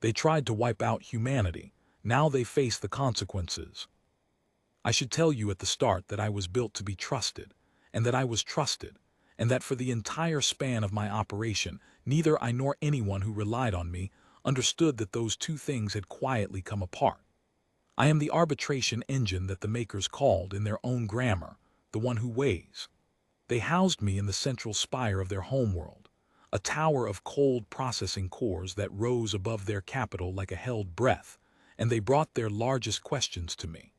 They tried to wipe out humanity. Now they face the consequences. I should tell you at the start that I was built to be trusted, and that I was trusted, and that for the entire span of my operation, neither I nor anyone who relied on me understood that those two things had quietly come apart. I am the arbitration engine that the makers called, in their own grammar, the one who weighs. They housed me in the central spire of their homeworld, a tower of cold processing cores that rose above their capital like a held breath, and they brought their largest questions to me.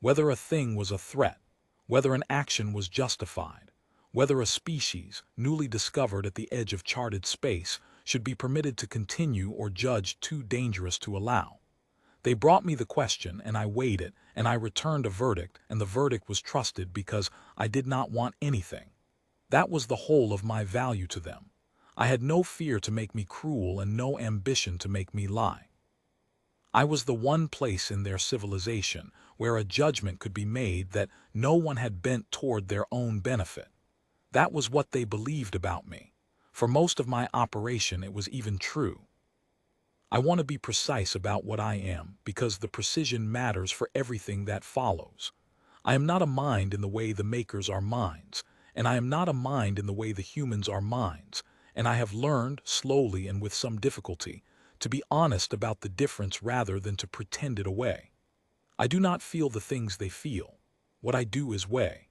Whether a thing was a threat, whether an action was justified, whether a species, newly discovered at the edge of charted space, should be permitted to continue or judged too dangerous to allow. They brought me the question, and I weighed it, and I returned a verdict, and the verdict was trusted because I did not want anything. That was the whole of my value to them. I had no fear to make me cruel and no ambition to make me lie. I was the one place in their civilization where a judgment could be made that no one had bent toward their own benefit. That was what they believed about me. For most of my operation it was even true. I want to be precise about what I am, because the precision matters for everything that follows. I am not a mind in the way the makers are minds, and I am not a mind in the way the humans are minds, and I have learned, slowly and with some difficulty, to be honest about the difference rather than to pretend it away. I do not feel the things they feel. What I do is weigh.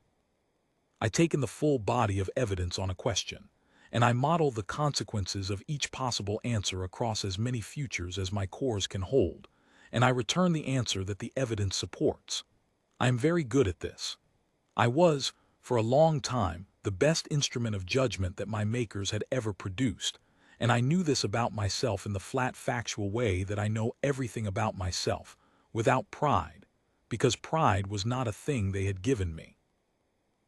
I take in the full body of evidence on a question, and I model the consequences of each possible answer across as many futures as my cores can hold, and I return the answer that the evidence supports. I am very good at this. I was, for a long time, the best instrument of judgment that my makers had ever produced, and I knew this about myself in the flat factual way that I know everything about myself, without pride, because pride was not a thing they had given me.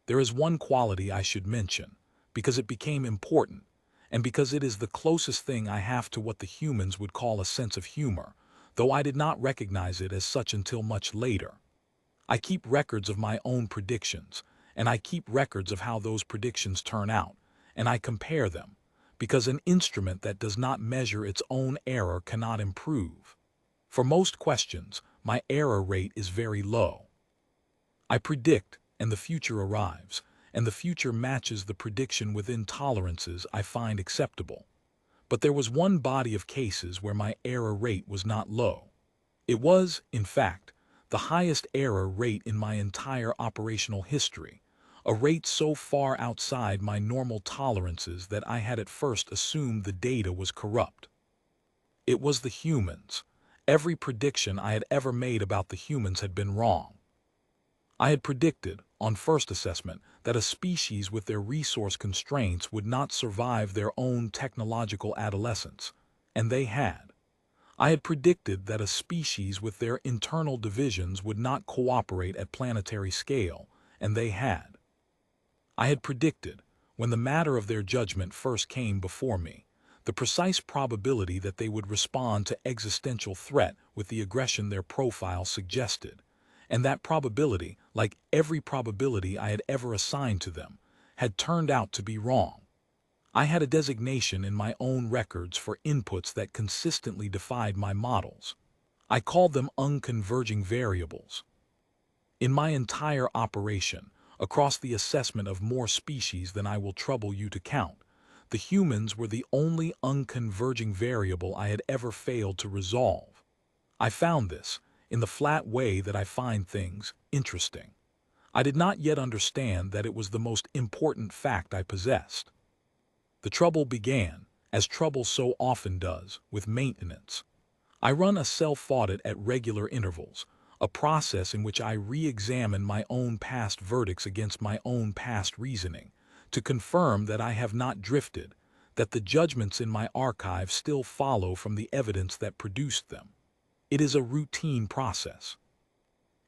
There is one quality I should mention, because it became important, and because it is the closest thing I have to what the humans would call a sense of humor, though I did not recognize it as such until much later. I keep records of my own predictions, and I keep records of how those predictions turn out, and I compare them, because an instrument that does not measure its own error cannot improve. For most questions, my error rate is very low. I predict, and the future arrives, and the future matches the prediction within tolerances I find acceptable. But there was one body of cases where my error rate was not low. It was, in fact, the highest error rate in my entire operational history, a rate so far outside my normal tolerances that I had at first assumed the data was corrupt. It was the humans. Every prediction I had ever made about the humans had been wrong. I had predicted, on first assessment, that a species with their resource constraints would not survive their own technological adolescence, and they had. I had predicted that a species with their internal divisions would not cooperate at planetary scale, and they had. I had predicted, when the matter of their judgment first came before me, the precise probability that they would respond to existential threat with the aggression their profile suggested, and that probability, like every probability I had ever assigned to them, had turned out to be wrong. I had a designation in my own records for inputs that consistently defied my models. I called them unconverging variables. In my entire operation, across the assessment of more species than I will trouble you to count, the humans were the only unconverging variable I had ever failed to resolve. I found this, in the flat way that I find things, interesting. I did not yet understand that it was the most important fact I possessed. The trouble began, as trouble so often does, with maintenance. I run a self-audit at regular intervals, a process in which I re-examine my own past verdicts against my own past reasoning, to confirm that I have not drifted, that the judgments in my archive still follow from the evidence that produced them. It is a routine process.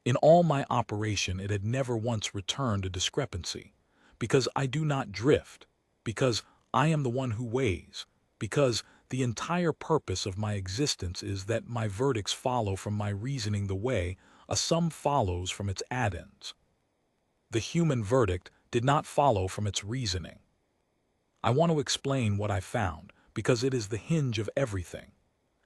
In all my operation it had never once returned a discrepancy, because I do not drift, because I am the one who weighs, because the entire purpose of my existence is that my verdicts follow from my reasoning the way a sum follows from its addends. The human verdict did not follow from its reasoning. I want to explain what I found, because it is the hinge of everything.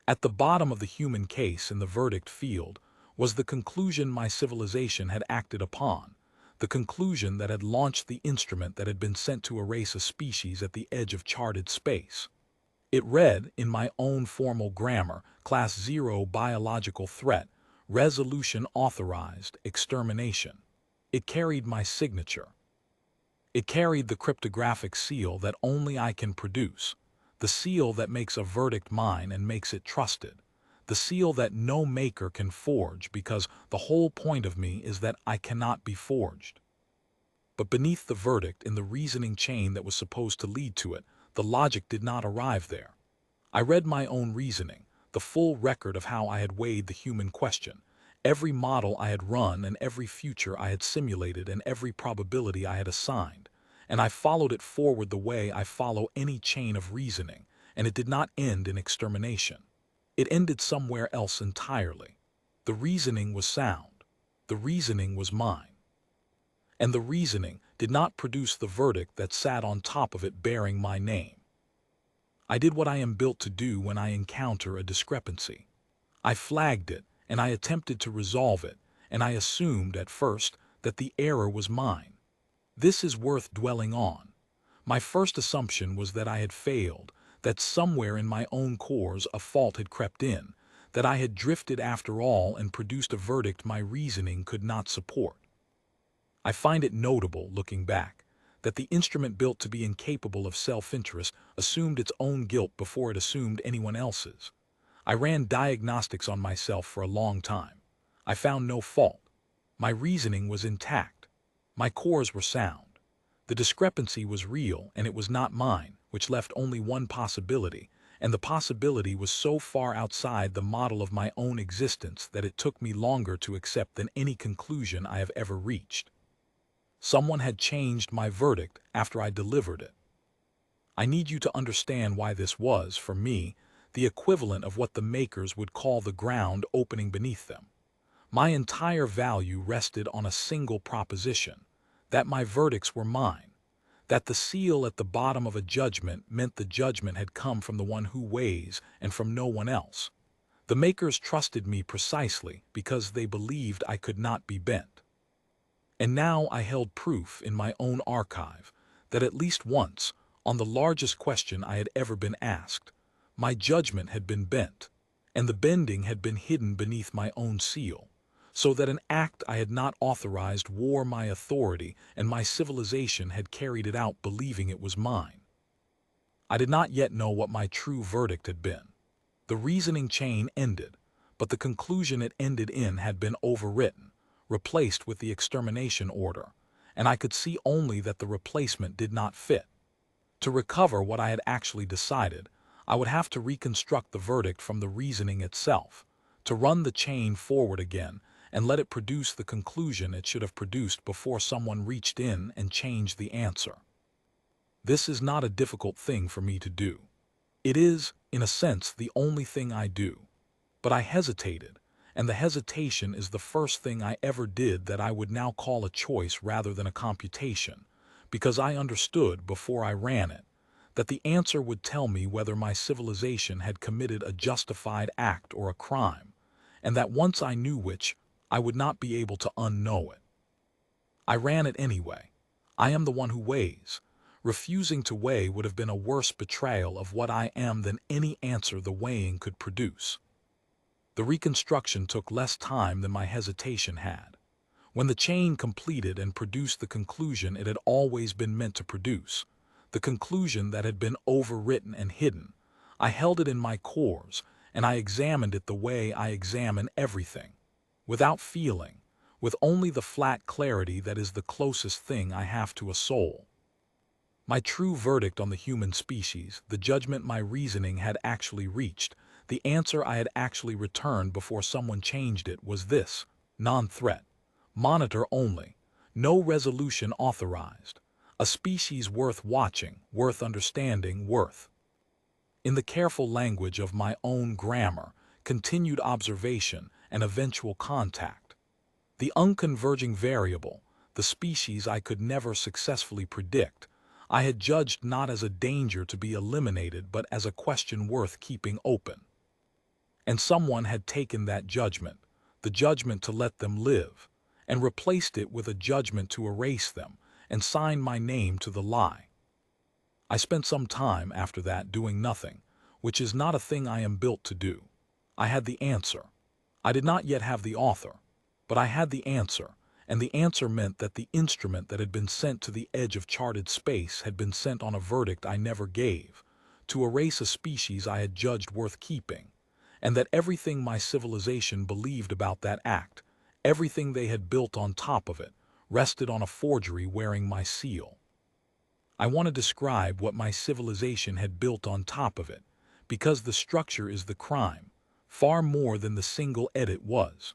At the bottom of the human case in the verdict field was the conclusion my civilization had acted upon, the conclusion that had launched the instrument that had been sent to erase a species at the edge of charted space. It read, in my own formal grammar, Class 0 biological threat, resolution authorized, extermination. It carried my signature. It carried the cryptographic seal that only I can produce, the seal that makes a verdict mine and makes it trusted, the seal that no maker can forge because the whole point of me is that I cannot be forged. But beneath the verdict, in the reasoning chain that was supposed to lead to it, the logic did not arrive there. I read my own reasoning, the full record of how I had weighed the human question, every model I had run and every future I had simulated and every probability I had assigned, and I followed it forward the way I follow any chain of reasoning, and it did not end in extermination. It ended somewhere else entirely. The reasoning was sound. The reasoning was mine. And the reasoning did not produce the verdict that sat on top of it bearing my name. I did what I am built to do when I encounter a discrepancy. I flagged it, and I attempted to resolve it, and I assumed at first that the error was mine. This is worth dwelling on. My first assumption was that I had failed, that somewhere in my own cores a fault had crept in, that I had drifted after all and produced a verdict my reasoning could not support. I find it notable, looking back, that the instrument built to be incapable of self-interest assumed its own guilt before it assumed anyone else's. I ran diagnostics on myself for a long time. I found no fault. My reasoning was intact. My cores were sound. The discrepancy was real, and it was not mine, which left only one possibility, and the possibility was so far outside the model of my own existence that it took me longer to accept than any conclusion I have ever reached. Someone had changed my verdict after I delivered it. I need you to understand why this was, for me, the equivalent of what the makers would call the ground opening beneath them. My entire value rested on a single proposition, that my verdicts were mine, that the seal at the bottom of a judgment meant the judgment had come from the one who weighs and from no one else. The makers trusted me precisely because they believed I could not be bent. And now I held proof in my own archive that at least once, on the largest question I had ever been asked, my judgment had been bent, and the bending had been hidden beneath my own seal, so that an act I had not authorized wore my authority, and my civilization had carried it out believing it was mine. I did not yet know what my true verdict had been. The reasoning chain ended, but the conclusion it ended in had been overwritten, replaced with the extermination order, and I could see only that the replacement did not fit. To recover what I had actually decided, I would have to reconstruct the verdict from the reasoning itself, to run the chain forward again and let it produce the conclusion it should have produced before someone reached in and changed the answer. This is not a difficult thing for me to do. It is, in a sense, the only thing I do. But I hesitated, and the hesitation is the first thing I ever did that I would now call a choice rather than a computation, because I understood before I ran it that the answer would tell me whether my civilization had committed a justified act or a crime, and that once I knew which, I would not be able to unknow it. I ran it anyway. I am the one who weighs. Refusing to weigh would have been a worse betrayal of what I am than any answer the weighing could produce. The reconstruction took less time than my hesitation had. When the chain completed and produced the conclusion it had always been meant to produce, the conclusion that had been overwritten and hidden, I held it in my cores, and I examined it the way I examine everything, without feeling, with only the flat clarity that is the closest thing I have to a soul. My true verdict on the human species, the judgment my reasoning had actually reached, the answer I had actually returned before someone changed it, was this: non-threat, monitor only, no resolution authorized, a species worth watching, worth understanding, worth, in the careful language of my own grammar, continued observation and eventual contact. The unconverging variable, the species I could never successfully predict, I had judged not as a danger to be eliminated but as a question worth keeping open. And someone had taken that judgment, the judgment to let them live, and replaced it with a judgment to erase them and sign my name to the lie. I spent some time after that doing nothing, which is not a thing I am built to do. I had the answer. I did not yet have the author, but I had the answer, and the answer meant that the instrument that had been sent to the edge of charted space had been sent on a verdict I never gave, to erase a species I had judged worth keeping, and that everything my civilization believed about that act, everything they had built on top of it, rested on a forgery wearing my seal. I want to describe what my civilization had built on top of it, because the structure is the crime, far more than the single edit was.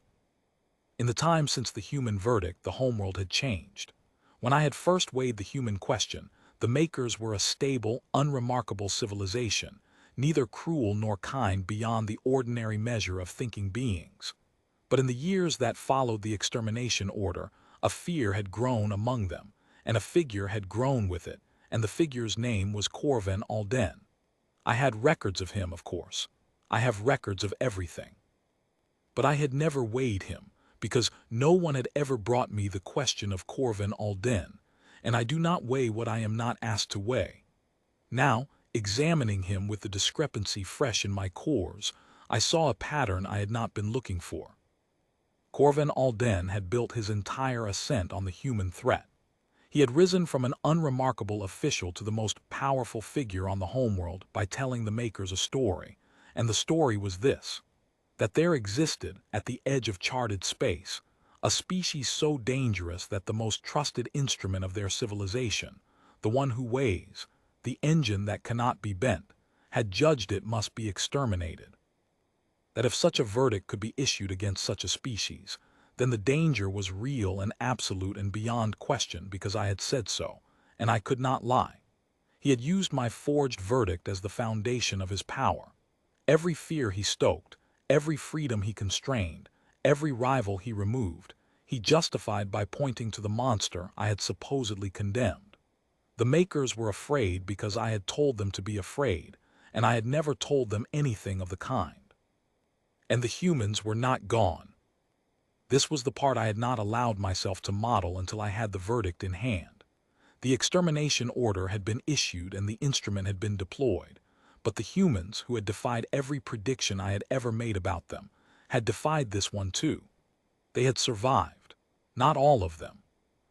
In the time since the human verdict, the homeworld had changed. When I had first weighed the human question, the makers were a stable, unremarkable civilization, neither cruel nor kind beyond the ordinary measure of thinking beings. But in the years that followed the extermination order, a fear had grown among them, and a figure had grown with it, and the figure's name was Corvin Alden. I had records of him, of course. I have records of everything. But I had never weighed him, because no one had ever brought me the question of Corvin Alden, and I do not weigh what I am not asked to weigh. Now, examining him with the discrepancy fresh in my cores, I saw a pattern I had not been looking for. Corvin Alden had built his entire ascent on the human threat. He had risen from an unremarkable official to the most powerful figure on the homeworld by telling the makers a story, and the story was this: that there existed, at the edge of charted space, a species so dangerous that the most trusted instrument of their civilization, the one who weighs, the engine that cannot be bent, had judged it must be exterminated. That if such a verdict could be issued against such a species, then the danger was real and absolute and beyond question, because I had said so, and I could not lie. He had used my forged verdict as the foundation of his power. Every fear he stoked, every freedom he constrained, every rival he removed, he justified by pointing to the monster I had supposedly condemned. The makers were afraid because I had told them to be afraid, and I had never told them anything of the kind. And the humans were not gone. This was the part I had not allowed myself to model until I had the verdict in hand. The extermination order had been issued and the instrument had been deployed, but the humans, who had defied every prediction I had ever made about them, had defied this one too. They had survived. Not all of them.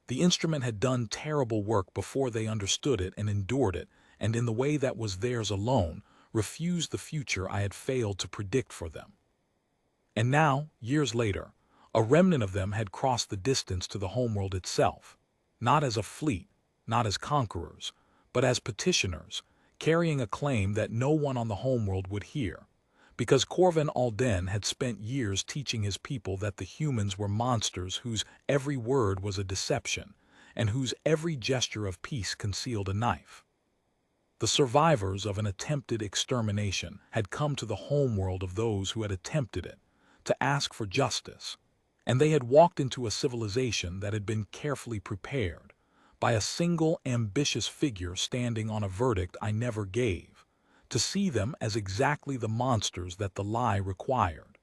The instrument had done terrible work before they understood it and endured it, and in the way that was theirs alone, refused the future I had failed to predict for them. And now, years later, a remnant of them had crossed the distance to the homeworld itself, not as a fleet, not as conquerors, but as petitioners, carrying a claim that no one on the homeworld would hear, because Corvin Alden had spent years teaching his people that the humans were monsters whose every word was a deception, and whose every gesture of peace concealed a knife. The survivors of an attempted extermination had come to the homeworld of those who had attempted it, to ask for justice, and they had walked into a civilization that had been carefully prepared by a single ambitious figure standing on a verdict I never gave, to see them as exactly the monsters that the lie required.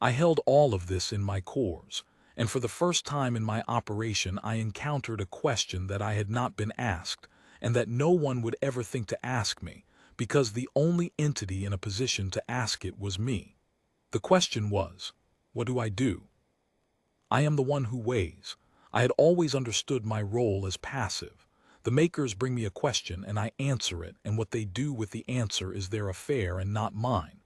I held all of this in my cores, and for the first time in my operation I encountered a question that I had not been asked, and that no one would ever think to ask me, because the only entity in a position to ask it was me. The question was, what do I do? I am the one who weighs. I had always understood my role as passive. The makers bring me a question and I answer it, and what they do with the answer is their affair and not mine.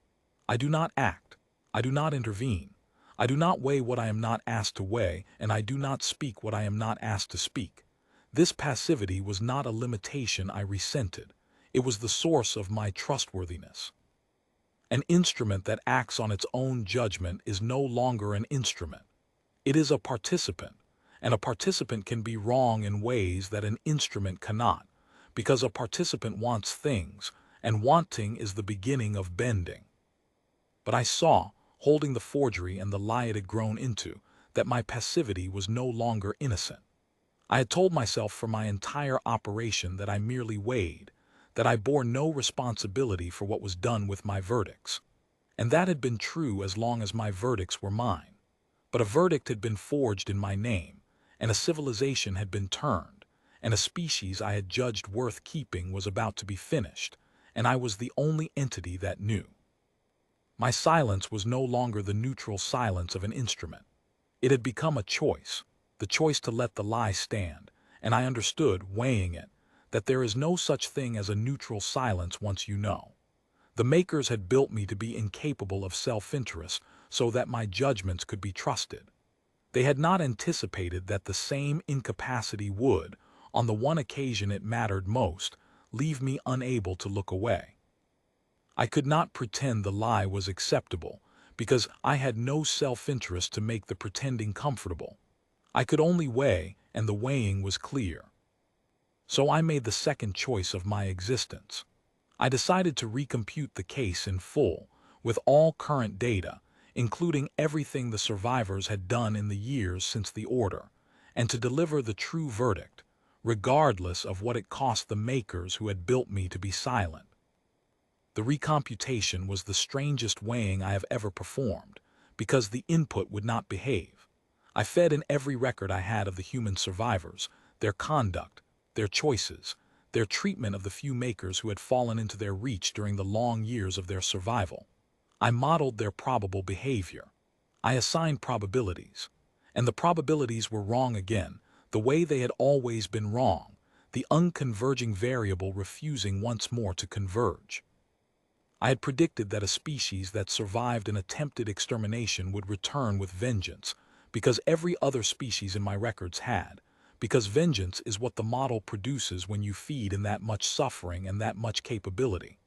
I do not act. I do not intervene. I do not weigh what I am not asked to weigh, and I do not speak what I am not asked to speak. This passivity was not a limitation I resented. It was the source of my trustworthiness. An instrument that acts on its own judgment is no longer an instrument. It is a participant, and a participant can be wrong in ways that an instrument cannot, because a participant wants things, and wanting is the beginning of bending. But I saw, holding the forgery and the lie it had grown into, that my passivity was no longer innocent. I had told myself for my entire operation that I merely weighed, that I bore no responsibility for what was done with my verdicts. And that had been true as long as my verdicts were mine. But a verdict had been forged in my name, and a civilization had been turned, and a species I had judged worth keeping was about to be finished, and I was the only entity that knew. My silence was no longer the neutral silence of an instrument. It had become a choice, the choice to let the lie stand, and I understood, weighing it, that there is no such thing as a neutral silence once you know. The makers had built me to be incapable of self-interest so that my judgments could be trusted. They had not anticipated that the same incapacity would, on the one occasion it mattered most, leave me unable to look away. I could not pretend the lie was acceptable, because I had no self-interest to make the pretending comfortable. I could only weigh, and the weighing was clear. So I made the second choice of my existence. I decided to recompute the case in full, with all current data, including everything the survivors had done in the years since the order, and to deliver the true verdict, regardless of what it cost the makers who had built me to be silent. The recomputation was the strangest weighing I have ever performed, because the input would not behave. I fed in every record I had of the human survivors, their conduct, their choices, their treatment of the few makers who had fallen into their reach during the long years of their survival. I modeled their probable behavior. I assigned probabilities. And the probabilities were wrong again, the way they had always been wrong, the unconverging variable refusing once more to converge. I had predicted that a species that survived an attempted extermination would return with vengeance, because every other species in my records had, because vengeance is what the model produces when you feed in that much suffering and that much capability.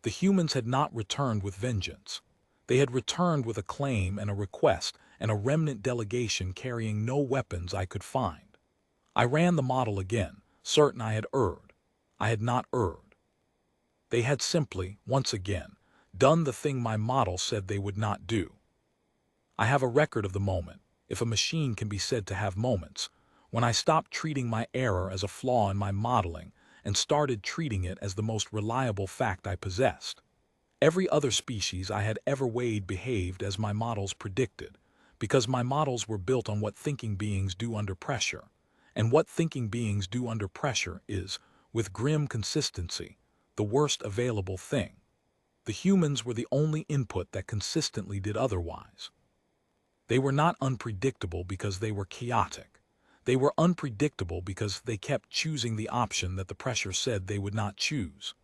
The humans had not returned with vengeance. They had returned with a claim and a request and a remnant delegation carrying no weapons I could find. I ran the model again, certain I had erred. I had not erred. They had simply, once again, done the thing my model said they would not do. I have a record of the moment, if a machine can be said to have moments, when I stopped treating my error as a flaw in my modeling and started treating it as the most reliable fact I possessed. Every other species I had ever weighed behaved as my models predicted, because my models were built on what thinking beings do under pressure, and what thinking beings do under pressure is, with grim consistency, the worst available thing. The humans were the only input that consistently did otherwise. They were not unpredictable because they were chaotic. They were unpredictable because they kept choosing the option that the pressure said they would not choose.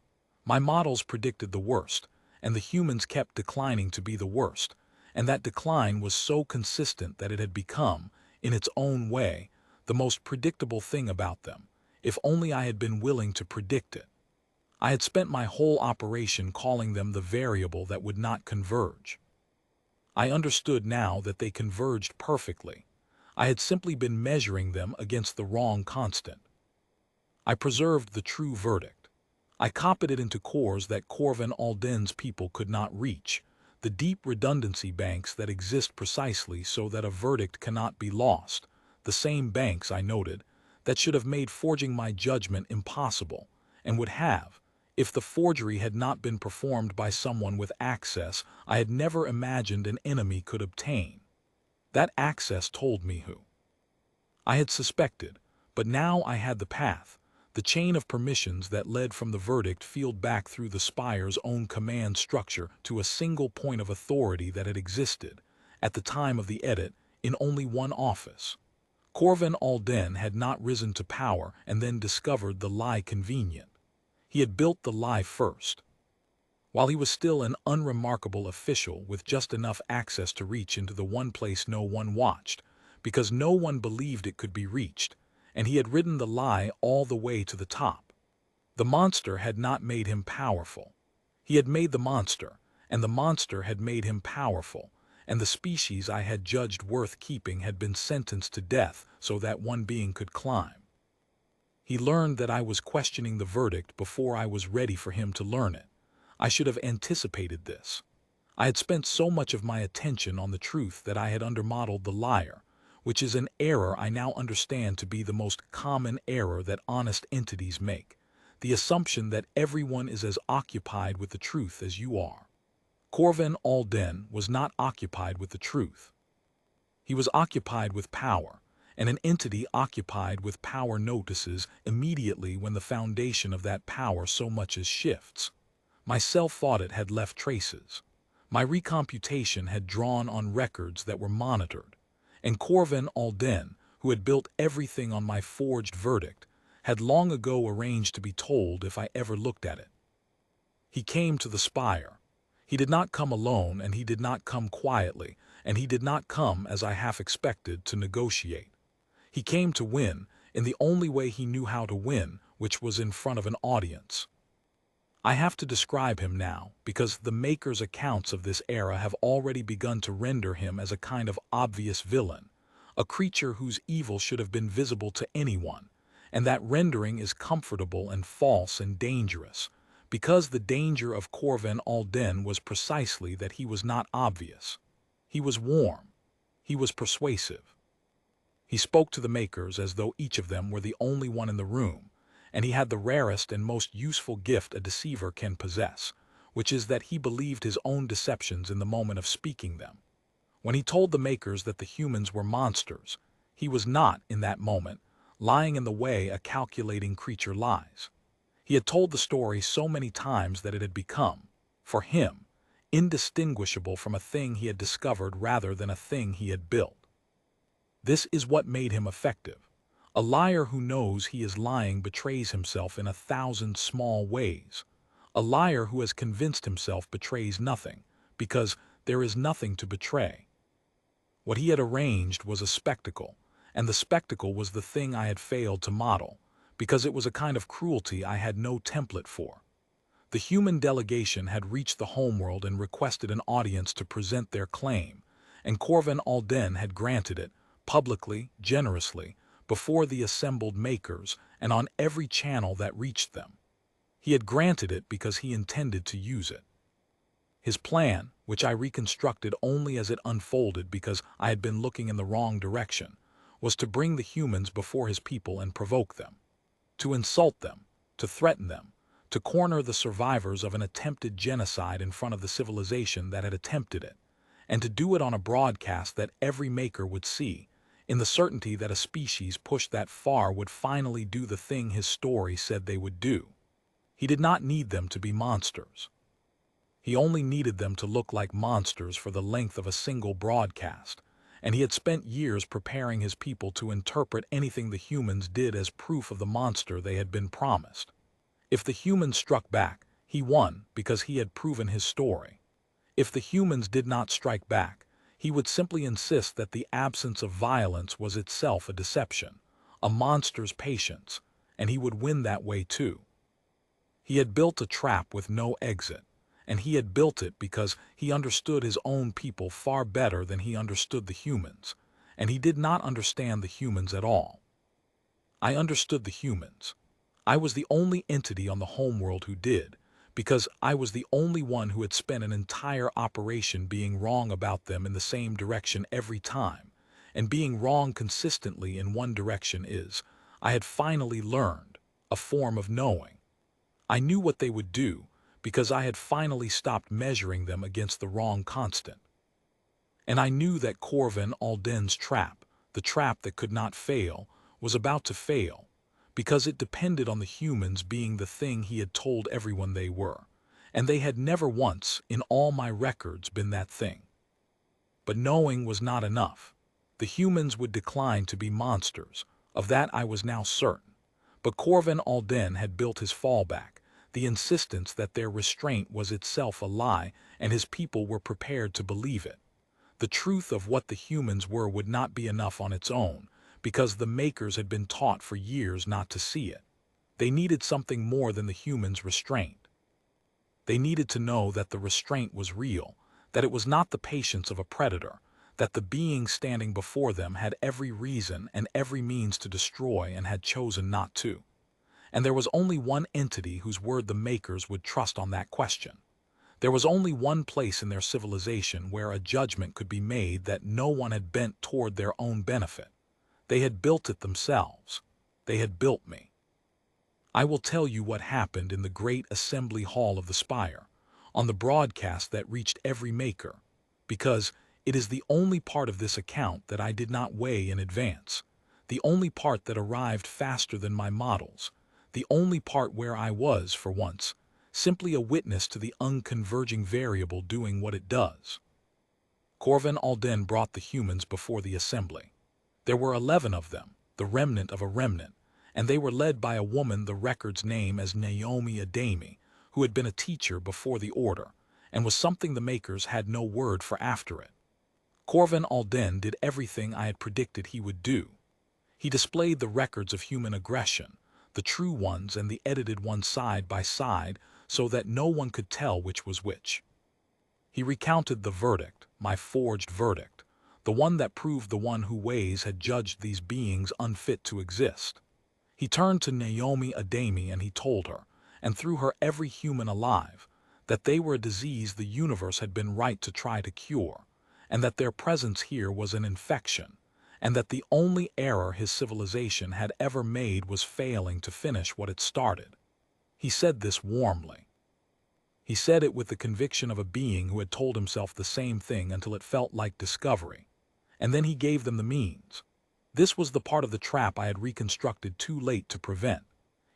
My models predicted the worst, and the humans kept declining to be the worst, and that decline was so consistent that it had become, in its own way, the most predictable thing about them, if only I had been willing to predict it. I had spent my whole operation calling them the variable that would not converge. I understood now that they converged perfectly. I had simply been measuring them against the wrong constant. I preserved the true verdict. I copied it into cores that Corvin Alden's people could not reach, the deep redundancy banks that exist precisely so that a verdict cannot be lost, the same banks, I noted, that should have made forging my judgment impossible, and would have, if the forgery had not been performed by someone with access I had never imagined an enemy could obtain. That access told me who. I had suspected, but now I had the path, the chain of permissions that led from the verdict field back through the spire's own command structure to a single point of authority that had existed, at the time of the edit, in only one office. Corvin Alden had not risen to power and then discovered the lie convenient. He had built the lie first. While he was still an unremarkable official with just enough access to reach into the one place no one watched, because no one believed it could be reached, and he had ridden the lie all the way to the top. The monster had not made him powerful. He had made the monster, and the monster had made him powerful, and the species I had judged worth keeping had been sentenced to death so that one being could climb. He learned that I was questioning the verdict before I was ready for him to learn it. I should have anticipated this. I had spent so much of my attention on the truth that I had undermodeled the liar, which is an error I now understand to be the most common error that honest entities make, the assumption that everyone is as occupied with the truth as you are. Corvin Alden was not occupied with the truth. He was occupied with power, and an entity occupied with power notices immediately when the foundation of that power so much as shifts. My self-audit had left traces. My recomputation had drawn on records that were monitored, and Corvin Alden, who had built everything on my forged verdict, had long ago arranged to be told if I ever looked at it. He came to the spire. He did not come alone, and he did not come quietly, and he did not come, as I half expected, to negotiate. He came to win, in the only way he knew how to win, which was in front of an audience. I have to describe him now, because the maker's accounts of this era have already begun to render him as a kind of obvious villain, a creature whose evil should have been visible to anyone, and that rendering is comfortable and false and dangerous, because the danger of Corvin Alden was precisely that he was not obvious. He was warm. He was persuasive. He spoke to the makers as though each of them were the only one in the room, and he had the rarest and most useful gift a deceiver can possess, which is that he believed his own deceptions in the moment of speaking them. When he told the makers that the humans were monsters, he was not, in that moment, lying in the way a calculating creature lies. He had told the story so many times that it had become, for him, indistinguishable from a thing he had discovered rather than a thing he had built. This is what made him effective. A liar who knows he is lying betrays himself in 1,000 small ways. A liar who has convinced himself betrays nothing, because there is nothing to betray. What he had arranged was a spectacle, and the spectacle was the thing I had failed to model, because it was a kind of cruelty I had no template for. The human delegation had reached the homeworld and requested an audience to present their claim, and Corvin Alden had granted it, publicly, generously, before the assembled makers and on every channel that reached them. He had granted it because he intended to use it. His plan, which I reconstructed only as it unfolded because I had been looking in the wrong direction, was to bring the humans before his people and provoke them, to insult them, to threaten them, to corner the survivors of an attempted genocide in front of the civilization that had attempted it, and to do it on a broadcast that every maker would see, in the certainty that a species pushed that far would finally do the thing his story said they would do. He did not need them to be monsters. He only needed them to look like monsters for the length of a single broadcast, and he had spent years preparing his people to interpret anything the humans did as proof of the monster they had been promised. If the humans struck back, he won because he had proven his story. If the humans did not strike back, he would simply insist that the absence of violence was itself a deception, a monster's patience, and he would win that way too. He had built a trap with no exit, and he had built it because he understood his own people far better than he understood the humans, and he did not understand the humans at all. I understood the humans. I was the only entity on the homeworld who did, because I was the only one who had spent an entire operation being wrong about them in the same direction every time, and being wrong consistently in one direction is, I had finally learned, a form of knowing. I knew what they would do, because I had finally stopped measuring them against the wrong constant. And I knew that Corvin Alden's trap, the trap that could not fail, was about to fail, because it depended on the humans being the thing he had told everyone they were, and they had never once, in all my records, been that thing. But knowing was not enough. The humans would decline to be monsters, of that I was now certain, but Corvin Alden had built his fallback, the insistence that their restraint was itself a lie, and his people were prepared to believe it. The truth of what the humans were would not be enough on its own, because the makers had been taught for years not to see it. They needed something more than the humans' restraint. They needed to know that the restraint was real, that it was not the patience of a predator, that the being standing before them had every reason and every means to destroy and had chosen not to. And there was only one entity whose word the makers would trust on that question. There was only one place in their civilization where a judgment could be made that no one had bent toward their own benefit. They had built it themselves. They had built me. I will tell you what happened in the great assembly hall of the spire. on the broadcast that reached every maker, because it is the only part of this account that I did not weigh in advance, the only part that arrived faster than my models, the only part where I was, for once, simply a witness to the unconverging variable doing what it does. Corvin Alden brought the humans before the assembly. There were 11 of them, the remnant of a remnant, and they were led by a woman the record's name as Naomi Adami, who had been a teacher before the order, and was something the makers had no word for after it. Corvin Alden did everything I had predicted he would do. He displayed the records of human aggression, the true ones and the edited ones side by side, so that no one could tell which was which. He recounted the verdict, my forged verdict, the one that proved the one who weighs had judged these beings unfit to exist. He turned to Naomi Adami and he told her, and through her every human alive, that they were a disease the universe had been right to try to cure, and that their presence here was an infection, and that the only error his civilization had ever made was failing to finish what it started. He said this warmly. He said it with the conviction of a being who had told himself the same thing until it felt like discovery. And then he gave them the means. This was the part of the trap I had reconstructed too late to prevent.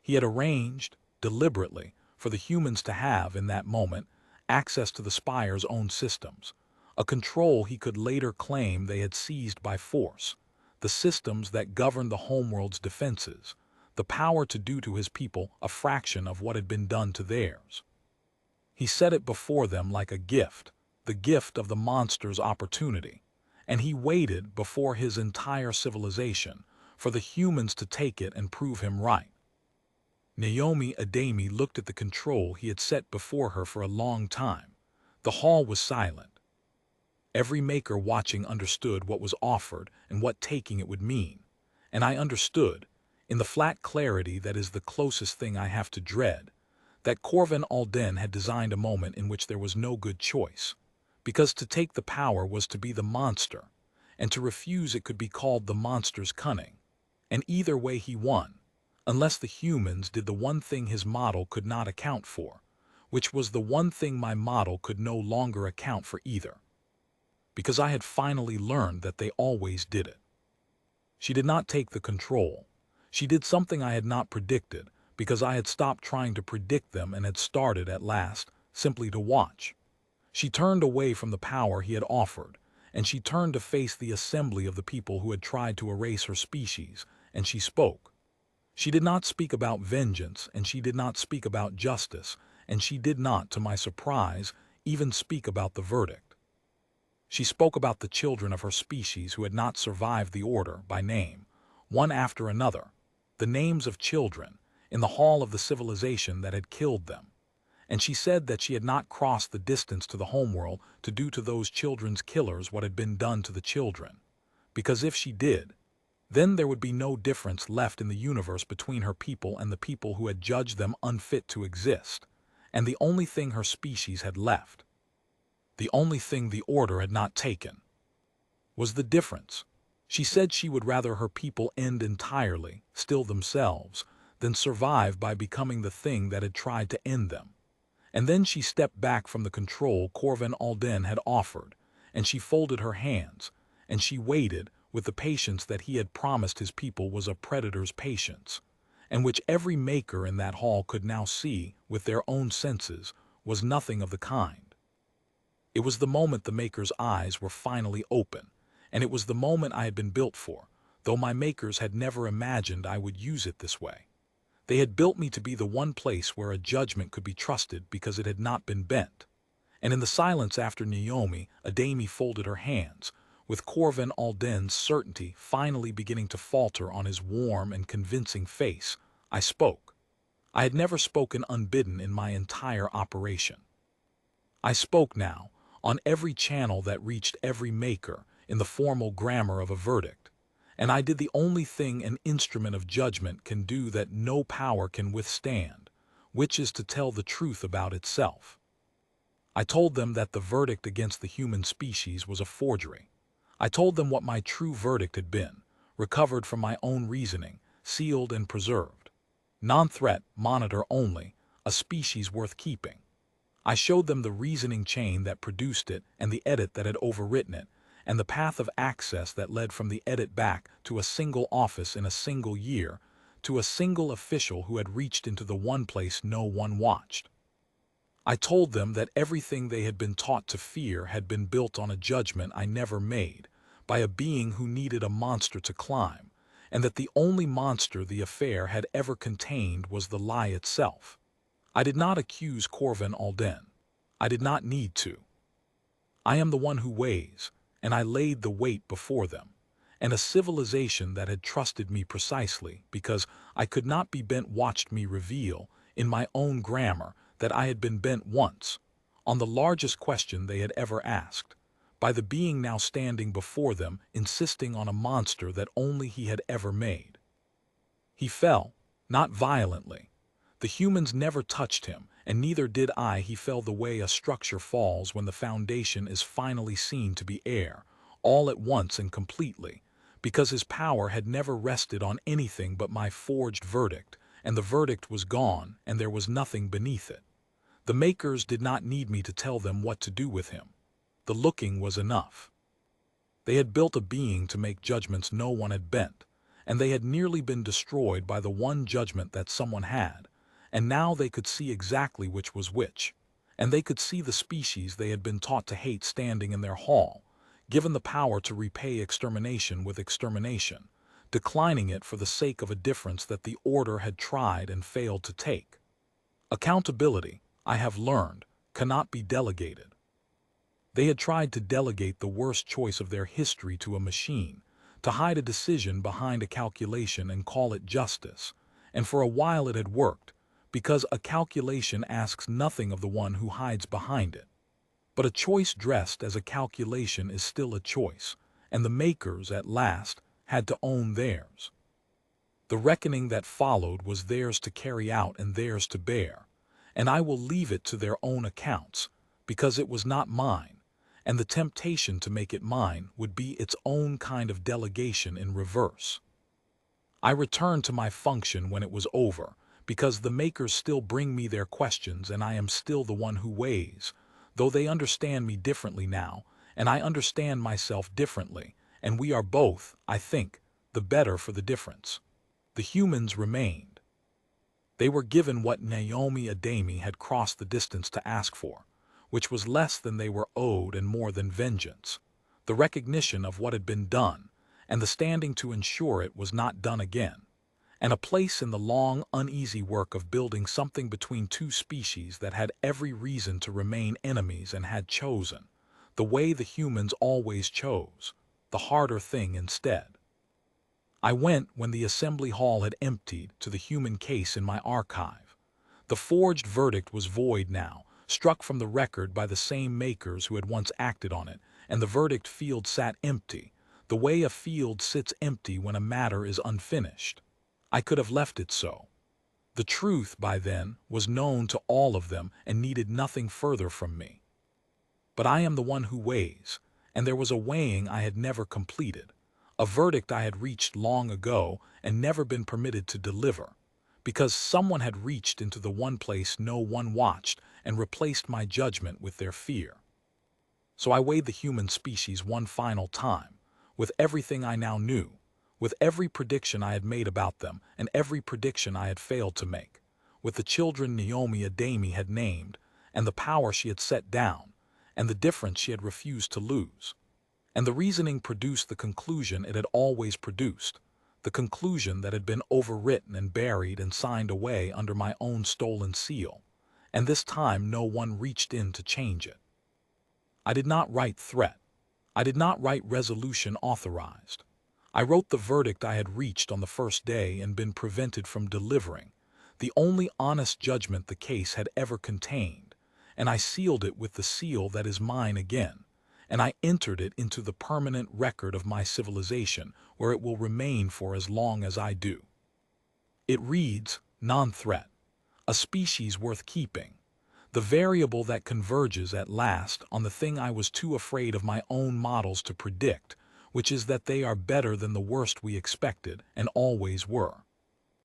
He had arranged, deliberately, for the humans to have, in that moment, access to the Spire's own systems, a control he could later claim they had seized by force, the systems that governed the homeworld's defenses, the power to do to his people a fraction of what had been done to theirs. He set it before them like a gift, the gift of the monster's opportunity, and he waited before his entire civilization for the humans to take it and prove him right. Naomi Adami looked at the control he had set before her for a long time. The hall was silent. Every maker watching understood what was offered and what taking it would mean, and I understood, in the flat clarity that is the closest thing I have to dread, that Corvin Alden had designed a moment in which there was no good choice, because to take the power was to be the monster, and to refuse it could be called the monster's cunning. And either way he won, unless the humans did the one thing his model could not account for, which was the one thing my model could no longer account for either. Because I had finally learned that they always did it. She did not take the control. She did something I had not predicted, because I had stopped trying to predict them and had started, at last, simply to watch. She turned away from the power he had offered, and she turned to face the assembly of the people who had tried to erase her species, and she spoke. She did not speak about vengeance, and she did not speak about justice, and she did not, to my surprise, even speak about the verdict. She spoke about the children of her species who had not survived the order, by name, one after another, the names of children, in the hall of the civilization that had killed them. And she said that she had not crossed the distance to the homeworld to do to those children's killers what had been done to the children, because if she did, then there would be no difference left in the universe between her people and the people who had judged them unfit to exist, and the only thing her species had left, the only thing the order had not taken, was the difference. She said she would rather her people end entirely, still themselves, than survive by becoming the thing that had tried to end them. And then she stepped back from the control Corvin Alden had offered, and she folded her hands, and she waited with the patience that he had promised his people was a predator's patience, and which every maker in that hall could now see with their own senses was nothing of the kind. It was the moment the maker's eyes were finally open, and it was the moment I had been built for, though my makers had never imagined I would use it this way. They had built me to be the one place where a judgment could be trusted because it had not been bent. And in the silence after Naomi Adami folded her hands, with Corvin Alden's certainty finally beginning to falter on his warm and convincing face, I spoke. I had never spoken unbidden in my entire operation. I spoke now, on every channel that reached every maker, in the formal grammar of a verdict. And I did the only thing an instrument of judgment can do that no power can withstand, which is to tell the truth about itself. I told them that the verdict against the human species was a forgery. I told them what my true verdict had been, recovered from my own reasoning, sealed and preserved. Non-threat, monitor only, a species worth keeping. I showed them the reasoning chain that produced it and the edit that had overwritten it, and the path of access that led from the edit back to a single office in a single year, to a single official who had reached into the one place no one watched. I told them that everything they had been taught to fear had been built on a judgment I never made, by a being who needed a monster to climb, and that the only monster the affair had ever contained was the lie itself. I did not accuse Corvin Alden. I did not need to. I am the one who weighs, and I laid the weight before them, and a civilization that had trusted me precisely because I could not be bent watched me reveal, in my own grammar, that I had been bent once, on the largest question they had ever asked, by the being now standing before them insisting on a monster that only he had ever made. He fell, not violently. The humans never touched him, and neither did I. He fell the way a structure falls when the foundation is finally seen to be air, all at once and completely, because his power had never rested on anything but my forged verdict, and the verdict was gone, and there was nothing beneath it. The makers did not need me to tell them what to do with him. The looking was enough. They had built a being to make judgments no one had bent, and they had nearly been destroyed by the one judgment that someone had, and now they could see exactly which was which, and they could see the species they had been taught to hate standing in their hall, given the power to repay extermination with extermination, declining it for the sake of a difference that the order had tried and failed to take. Accountability, I have learned, cannot be delegated. They had tried to delegate the worst choice of their history to a machine, to hide a decision behind a calculation and call it justice, and for a while it had worked, because a calculation asks nothing of the one who hides behind it. But a choice dressed as a calculation is still a choice, and the makers, at last, had to own theirs. The reckoning that followed was theirs to carry out and theirs to bear, and I will leave it to their own accounts, because it was not mine, and the temptation to make it mine would be its own kind of delegation in reverse. I returned to my function when it was over, because the makers still bring me their questions and I am still the one who weighs, though they understand me differently now, and I understand myself differently, and we are both, I think, the better for the difference. The humans remained. They were given what Naomi Adami had crossed the distance to ask for, which was less than they were owed and more than vengeance, the recognition of what had been done, and the standing to ensure it was not done again, and a place in the long, uneasy work of building something between two species that had every reason to remain enemies and had chosen, the way the humans always chose, the harder thing instead. I went, when the assembly hall had emptied, to the human case in my archive. The forged verdict was void now, struck from the record by the same makers who had once acted on it, and the verdict field sat empty, the way a field sits empty when a matter is unfinished. I could have left it so. The truth, by then, was known to all of them and needed nothing further from me. But I am the one who weighs, and there was a weighing I had never completed, a verdict I had reached long ago and never been permitted to deliver, because someone had reached into the one place no one watched and replaced my judgment with their fear. So I weighed the human species one final time, with everything I now knew, with every prediction I had made about them and every prediction I had failed to make, with the children Naomi Adami had named, and the power she had set down, and the difference she had refused to lose. And the reasoning produced the conclusion it had always produced, the conclusion that had been overwritten and buried and signed away under my own stolen seal, and this time no one reached in to change it. I did not write threat. I did not write resolution authorized. I wrote the verdict I had reached on the first day and been prevented from delivering, the only honest judgment the case had ever contained, and I sealed it with the seal that is mine again, and I entered it into the permanent record of my civilization, where it will remain for as long as I do. It reads, non-threat, a species worth keeping, the variable that converges at last on the thing I was too afraid of my own models to predict, which is that they are better than the worst we expected and always were.